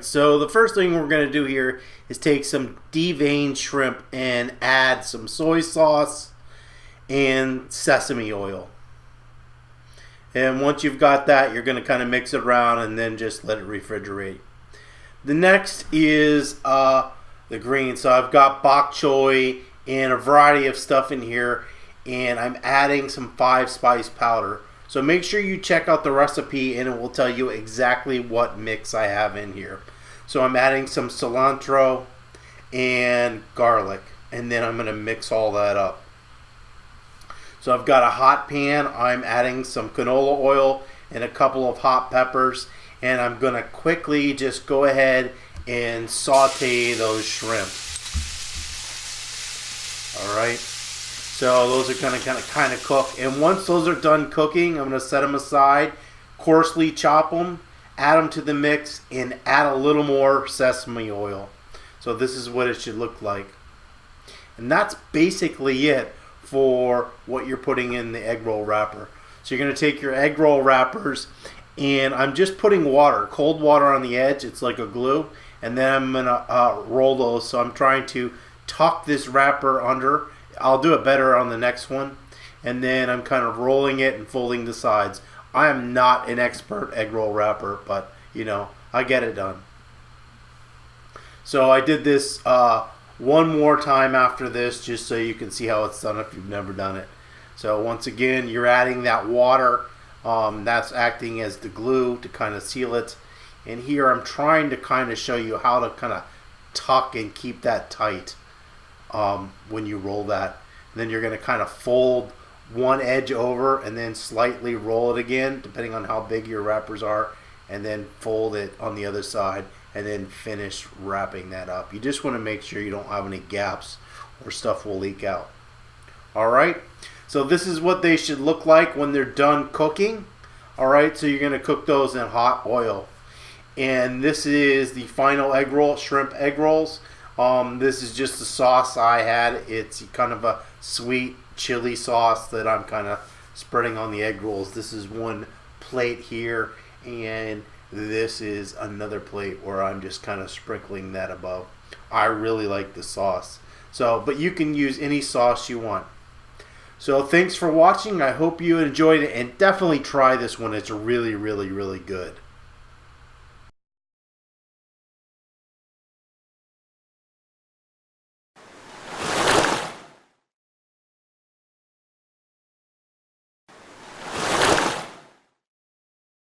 so the first thing we're going to do here is take some deveined shrimp and add some soy sauce and sesame oil. And once you've got that, you're going to kind of mix it around and then just let it refrigerate. The next is the greens. So I've got bok choy and a variety of stuff in here, and I'm adding some 5-spice powder. So make sure you check out the recipe and it will tell you exactly what mix I have in here. So I'm adding some cilantro and garlic, and then I'm going to mix all that up. So I've got a hot pan. I'm adding some canola oil and a couple of hot peppers, and I'm going to quickly just go ahead and saute those shrimp. Alright, so those are going to kind of cook, and once those are done cooking, I'm going to set them aside, coarsely chop them, add them to the mix, and add a little more sesame oil. So this is what it should look like. And that's basically it for what you're putting in the egg roll wrapper. So you're going to take your egg roll wrappers, and I'm just putting water, cold water on the edge. It's like a glue, and then I'm going to roll those. So I'm trying to tuck this wrapper under. I'll do it better on the next one. And then I'm kind of rolling it and folding the sides. I am not an expert egg roll wrapper, but you know, I get it done. So I did this one more time after this, just so you can see how it's done if you've never done it. So once again, you're adding that water. That's acting as the glue to kind of seal it. And here I'm trying to kind of show you how to kind of tuck and keep that tight when you roll that. And then you're going to kind of fold one edge over and then slightly roll it again, depending on how big your wrappers are, and then fold it on the other side and then finish wrapping that up. You just want to make sure you don't have any gaps or stuff will leak out. Alright, so this is what they should look like when they're done cooking. Alright, so you're going to cook those in hot oil. And this is the final egg roll, shrimp egg rolls. This is just the sauce I had. It's kind of a sweet chili sauce that I'm kind of spreading on the egg rolls. This is one plate here, and this is another plate where I'm just kind of sprinkling that above. I really like the sauce. So, but you can use any sauce you want. So thanks for watching. I hope you enjoyed it, and definitely try this one. It's really, really, really good.